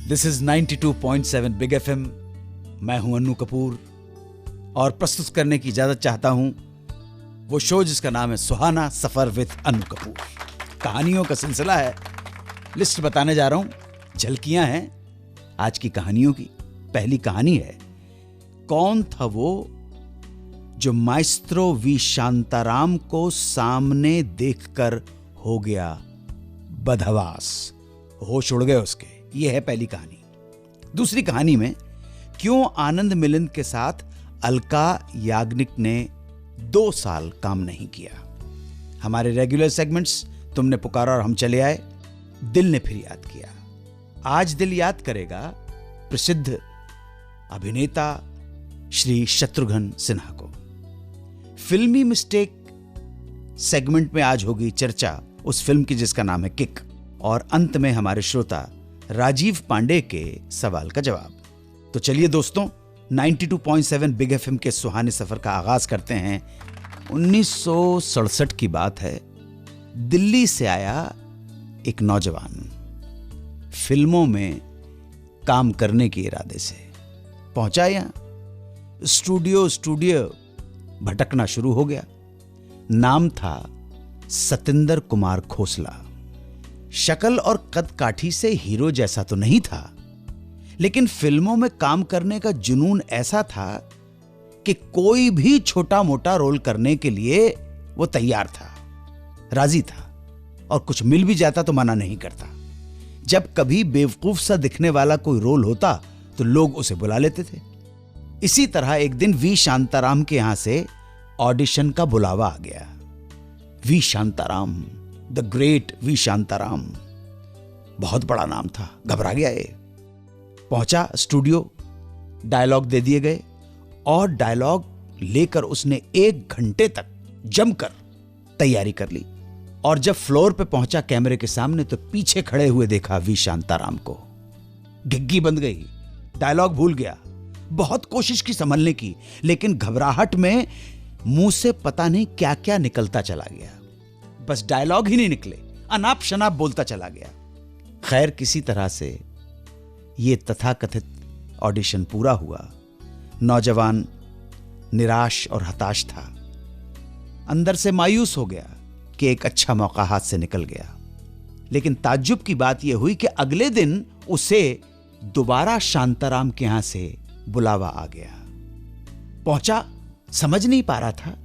This is 92.7 big FM. मैं हूं अन्नू कपूर और प्रस्तुत करने की इजाजत चाहता हूं वो शो जिसका नाम है सुहाना सफर विद अन्नू कपूर। कहानियों का सिलसिला है, लिस्ट बताने जा रहा हूं, झलकियां हैं आज की कहानियों की। पहली कहानी है, कौन था वो जो माइस्ट्रो वी शांताराम को सामने देखकर हो गया बदहवास, होश उड़ गए उसके। ये है पहली कहानी। दूसरी कहानी में, क्यों आनंद मिलिंद के साथ अलका याग्निक ने 2 साल काम नहीं किया। हमारे रेगुलर सेगमेंट्स तुमने पुकारा और हम चले आए, दिल ने फिर याद किया। आज दिल याद करेगा प्रसिद्ध अभिनेता श्री शत्रुघ्न सिन्हा को। फिल्मी मिस्टेक सेगमेंट में आज होगी चर्चा उस फिल्म की जिसका नाम है किक, और अंत में हमारे श्रोता राजीव पांडे के सवाल का जवाब। तो चलिए दोस्तों, 92.7 बिग एफएम के सुहाने सफर का आगाज करते हैं। 1967 की बात है। दिल्ली से आया एक नौजवान फिल्मों में काम करने के इरादे से पहुंचा यहां। स्टूडियो भटकना शुरू हो गया। नाम था सतिंदर कुमार खोसला। शक्ल और कद काठी से हीरो जैसा तो नहीं था, लेकिन फिल्मों में काम करने का जुनून ऐसा था कि कोई भी छोटा मोटा रोल करने के लिए वो तैयार था, राजी था, और कुछ मिल भी जाता तो मना नहीं करता। जब कभी बेवकूफ सा दिखने वाला कोई रोल होता तो लोग उसे बुला लेते थे। इसी तरह एक दिन वी शांताराम के यहां से ऑडिशन का बुलावा आ गया। V Shantaram, the great V Shantaram, बहुत बड़ा नाम था। घबरा गया ये। पहुंचा स्टूडियो, डायलॉग दे दिए गए और डायलॉग लेकर उसने 1 घंटे तक जमकर तैयारी कर ली। और जब फ्लोर पे पहुंचा कैमरे के सामने तो पीछे खड़े हुए देखा वी शांताराम को। घिग्गी बंद गई, डायलॉग भूल गया। बहुत कोशिश की संभलने की, लेकिन घबराहट में मुंह से पता नहीं क्या क्या निकलता चला गया। बस डायलॉग ही नहीं निकले, अनाप शनाप बोलता चला गया। खैर, किसी तरह से ये तथाकथित ऑडिशन पूरा हुआ। नौजवान निराश और हताश था। अंदर से मायूस हो गया कि एक अच्छा मौका हाथ से निकल गया। लेकिन ताज्जुब की बात यह हुई कि अगले दिन उसे दोबारा शांताराम के यहां से बुलावा आ गया। पहुंचा, समझ नहीं पा रहा था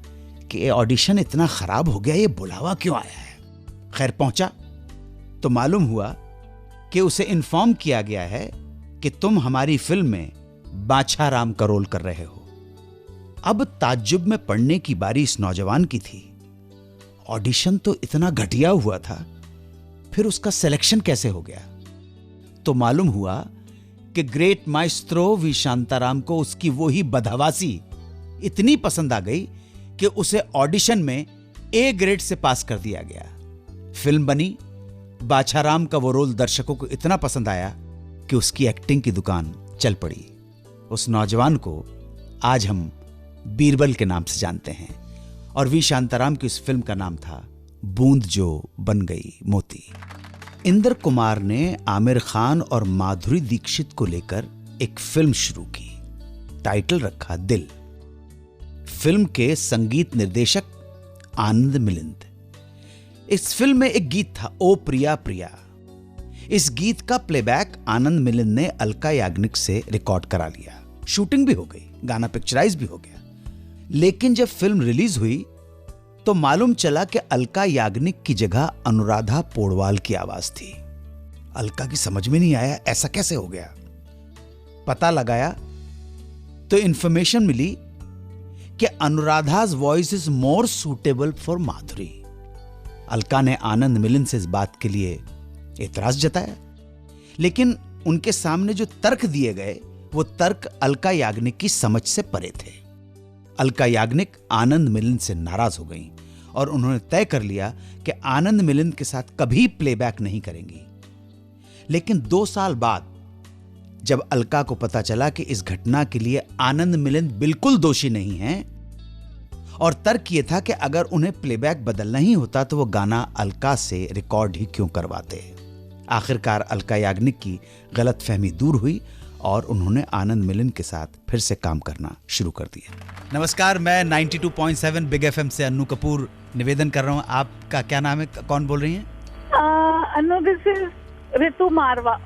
कि ऑडिशन इतना खराब हो गया, ये बुलावा क्यों आया है। खैर, पहुंचा तो मालूम हुआ कि उसे इन्फॉर्म किया गया है कि तुम हमारी फिल्म में बाछाराम का रोल कर रहे हो। अब ताज्जुब में पड़ने की बारी इस नौजवान की थी। ऑडिशन तो इतना घटिया हुआ था, फिर उसका सिलेक्शन कैसे हो गया। तो मालूम हुआ कि ग्रेट माइस्ट्रो वी शांताराम को उसकी वही बदहवासी इतनी पसंद आ गई कि उसे ऑडिशन में A ग्रेड से पास कर दिया गया। फिल्म बनी। बाछाराम का वो रोल दर्शकों को इतना पसंद आया कि उसकी एक्टिंग की दुकान चल पड़ी। उस नौजवान को आज हम बीरबल के नाम से जानते हैं, और वी शांताराम की उस फिल्म का नाम था बूंद जो बन गई मोती। इंद्र कुमार ने आमिर खान और माधुरी दीक्षित को लेकर एक फिल्म शुरू की। टाइटल रखा दिल। फिल्म के संगीत निर्देशक आनंद मिलिंद। इस फिल्म में एक गीत था, ओ प्रिया प्रिया। इस गीत का प्लेबैक आनंद मिलिंद ने अलका याग्निक से रिकॉर्ड करा लिया। शूटिंग भी हो गई, गाना पिक्चराइज भी हो गया। लेकिन जब फिल्म रिलीज हुई तो मालूम चला कि अलका याग्निक की जगह अनुराधा पौडवाल की आवाज थी। अलका की समझ में नहीं आया ऐसा कैसे हो गया। पता लगाया तो इंफॉर्मेशन मिली कि Anuradha's voice is more suitable for Madhuri. Alka ने आनंद मिलिंद से इस बात के लिए एतराज जताया, लेकिन उनके सामने जो तर्क दिए गए वो तर्क अलका याग्निक की समझ से परे थे। अलका याग्निक आनंद मिलिंद से नाराज हो गईं और उन्होंने तय कर लिया कि आनंद मिलिंद के साथ कभी प्लेबैक नहीं करेंगी। लेकिन 2 साल बाद जब अलका को पता चला कि इस घटना के लिए आनंद मिलिंद बिल्कुल दोषी नहीं हैं और तर्क यह था कि अगर उन्हें प्लेबैक बदलना ही होता तो वो गाना अलका से रिकॉर्ड ही क्यों करवाते। आखिरकार अलका याग्निक की गलतफहमी दूर हुई और उन्होंने आनंद मिलन के साथ फिर से काम करना शुरू कर दिया। नमस्कार, मैं 92.7 बिग एफएम से अन्नू कपूर निवेदन कर रहा हूँ। आपका क्या नाम है, कौन बोल रही हैं? अन्नू, दिस इज ऋतु मारवा।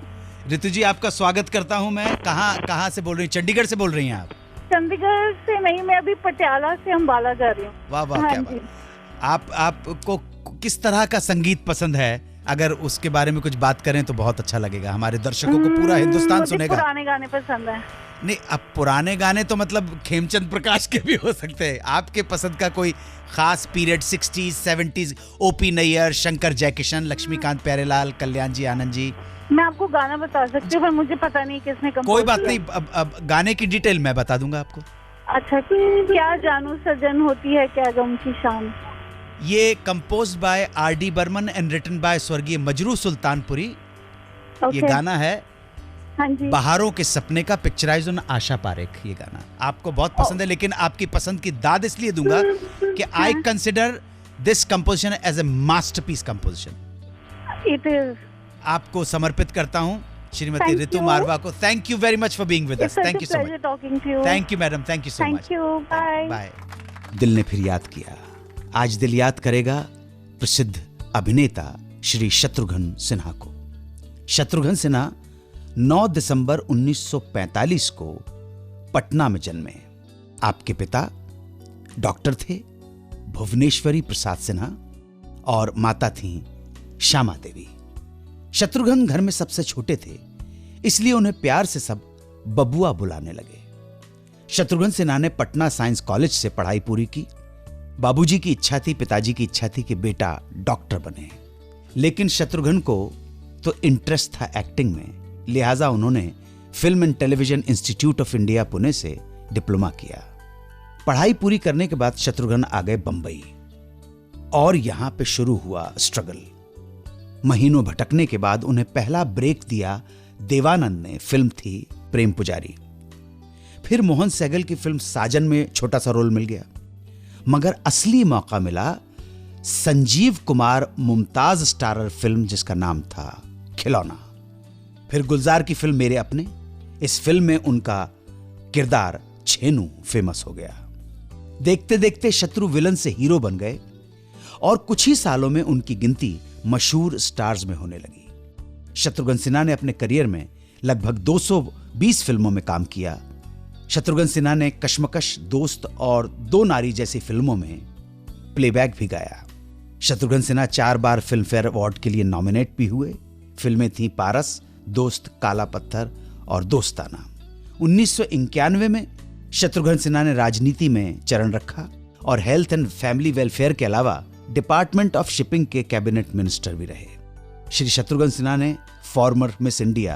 ऋतु जी, आपका स्वागत करता हूँ मैं। कहाँ से बोल रही हैं? चंडीगढ़ से बोल रही हैं आप? चंडीगढ़ से नहीं, मैं अभी पटियाला से अम्बाला जा रही हूँ। वाह वाह, क्या बात। आपको किस तरह का संगीत पसंद है? अगर उसके बारे में कुछ बात करें तो बहुत अच्छा लगेगा, हमारे दर्शकों को पूरा हिंदुस्तान सुनेगा। पुराने गाने पसंद है। नहीं, अब पुराने गाने तो मतलब खेमचंद प्रकाश के भी हो सकते हैं। आपके पसंद का कोई खास period? 60s 70s, OP Nayyar, Shankar Jaikishan, Laxmikant Pyarelal, Kalyan ji, Anand ji? मैं आपको गाना बता सकती हूँ पर मुझे पता नहीं किसने कंपोज किया। कोई बात नहीं, अब गाने की डिटेल मैं बता दूंगा आपको। अच्छा, क्या जानू सजन होती है क्या गम की शाम। ये compose by R D. Burman and written by स्वर्गीय मजरू सुल्तानपुरी। ये गाना है हाँ जी। बहारों के सपने का, पिक्चराइज ऑन आशा पारेख। ये गाना आपको बहुत पसंद है, लेकिन आपकी पसंद की दाद इसलिए दूंगा कि I consider this composition as a masterpiece composition. It is. आपको समर्पित करता हूँ श्रीमती ऋतु मारवा को। Thank you very much for being with us. Thank you so much. Thank you madam, thank you so much. Bye. दिल ने फिर याद किया। आज दिल याद करेगा प्रसिद्ध अभिनेता श्री शत्रुघ्न सिन्हा को। शत्रुघ्न सिन्हा 9 दिसंबर 1945 को पटना में जन्मे। आपके पिता डॉक्टर थे भुवनेश्वरी प्रसाद सिन्हा और माता थीं श्यामा देवी। शत्रुघ्न घर में सबसे छोटे थे, इसलिए उन्हें प्यार से सब बबुआ बुलाने लगे। शत्रुघ्न सिन्हा ने पटना साइंस कॉलेज से पढ़ाई पूरी की। बाबूजी की इच्छा थी, पिताजी की इच्छा थी कि बेटा डॉक्टर बने, लेकिन शत्रुघ्न को तो इंटरेस्ट था एक्टिंग में, लिहाजा उन्होंने film and television institute of India Pune से डिप्लोमा किया। पढ़ाई पूरी करने के बाद शत्रुघ्न आ गए बंबई और यहां पे शुरू हुआ स्ट्रगल। महीनों भटकने के बाद उन्हें पहला ब्रेक दिया देवानंद ने, फिल्म थी प्रेम पुजारी। फिर मोहन सहगल की फिल्म साजन में छोटा सा रोल मिल गया, मगर असली मौका मिला संजीव कुमार मुमताज स्टारर फिल्म जिसका नाम था खिलौना। फिर गुलजार की फिल्म मेरे अपने, इस फिल्म में उनका किरदार छेनू फेमस हो गया। देखते देखते शत्रु विलन से हीरो बन गए और कुछ ही सालों में उनकी गिनती मशहूर स्टार्स में होने लगी। शत्रुघ्न सिन्हा ने अपने करियर में लगभग 220 फिल्मों में काम किया। शत्रुघ्न सिन्हा ने कश्मकश, दोस्त और दो नारी जैसी फिल्मों में प्लेबैक भी गाया। शत्रुघ्न सिन्हा 4 बार फिल्म फेयर अवार्ड के लिए नॉमिनेट भी हुए। फिल्में थीं पारस, दोस्त, काला पत्थर और दोस्ताना। 1991 में शत्रुघ्न सिन्हा ने राजनीति में चरण रखा और हेल्थ एंड फैमिली वेलफेयर के अलावा डिपार्टमेंट ऑफ शिपिंग के कैबिनेट मिनिस्टर भी रहे। श्री शत्रुघ्न सिन्हा ने farmer miss India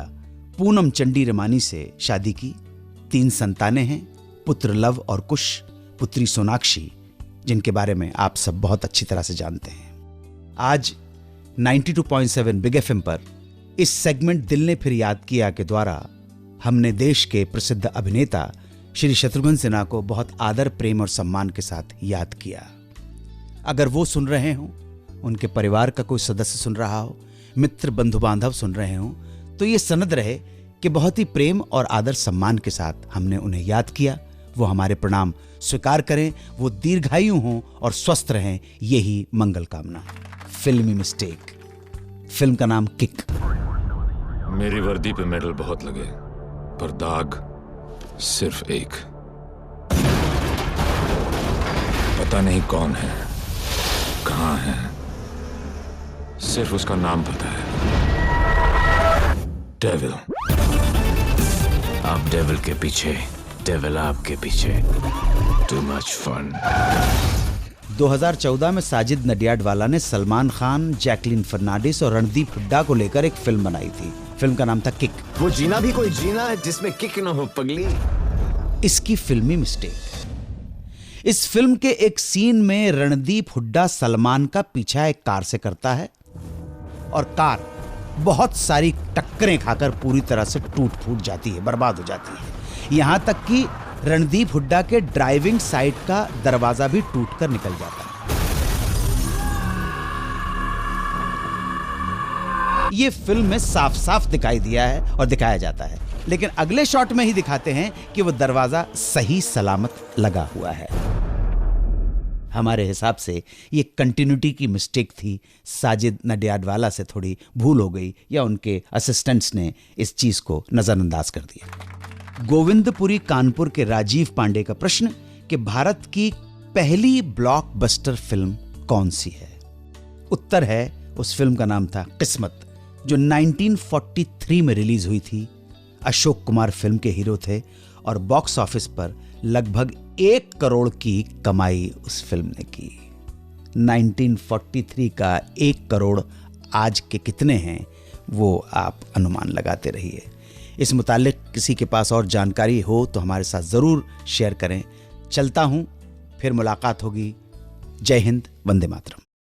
Poonam Chandi Ramani से शादी की। 3 संतानें हैं, पुत्र लव और कुश, पुत्री सोनाक्षी, जिनके बारे में आप सब बहुत अच्छी तरह से जानते हैं। आज 92.7 बिग एफएम पर इस सेगमेंट दिल ने फिर याद किया के द्वारा हमने देश के प्रसिद्ध अभिनेता श्री शत्रुघ्न सिन्हा को बहुत आदर, प्रेम और सम्मान के साथ याद किया। अगर वो सुन रहे हो, उनके परिवार का कोई सदस्य सुन रहा हो, मित्र बंधु बांधव सुन रहे हो, तो ये सनद रहे कि बहुत ही प्रेम और आदर सम्मान के साथ हमने उन्हें याद किया। वो हमारे प्रणाम स्वीकार करें, वो दीर्घायु हों और स्वस्थ रहें, यही मंगल कामना। फिल्मी मिस्टेक, फिल्म का नाम किक। मेरी वर्दी पे मेडल बहुत लगे, पर दाग सिर्फ एक। पता नहीं कौन है, कहां है, सिर्फ उसका नाम पता है, डेविल। आप डेविल के पीछे, डेविल आपके पीछे। Too much fun. 2014 में साजिद नडियाडवाला ने सलमान खान, जैकलीन फर्नांडिस और रणदीप हुड्डा को लेकर एक फिल्म बनाई थी। फिल्म का नाम था किक। वो जीना भी कोई जीना है जिसमें किक न हो पगली। इसकी फिल्मी मिस्टेक, इस फिल्म के एक सीन में रणदीप हुड्डा सलमान का पीछा एक कार से करता है और कार बहुत सारी टक्करें खाकर पूरी तरह से टूट फूट जाती है, बर्बाद हो जाती है। यहां तक कि रणदीप हुड्डा के ड्राइविंग साइड का दरवाजा भी टूटकर निकल जाता है। ये फिल्म में साफ साफ दिखाई दिया है और दिखाया जाता है, लेकिन अगले शॉट में ही दिखाते हैं कि वो दरवाजा सही सलामत लगा हुआ है। हमारे हिसाब से ये कंटिन्यूटी की मिस्टेक थी। साजिद नडियाडवाला से थोड़ी भूल हो गई या उनके असिस्टेंट्स ने इस चीज को नजरअंदाज कर दिया। गोविंदपुरी कानपुर के राजीव पांडे का प्रश्न कि भारत की पहली ब्लॉकबस्टर फिल्म कौन सी है? उत्तर है, उस फिल्म का नाम था किस्मत, जो 1943 में रिलीज हुई थी। अशोक कुमार फिल्म के हीरो थे और बॉक्स ऑफिस पर लगभग 1 करोड़ की कमाई उस फिल्म ने की। 1943 का 1 करोड़ आज के कितने हैं वो आप अनुमान लगाते रहिए। इस मुतालिक किसी के पास और जानकारी हो तो हमारे साथ ज़रूर शेयर करें। चलता हूं, फिर मुलाकात होगी। जय हिंद, वंदे मातरम।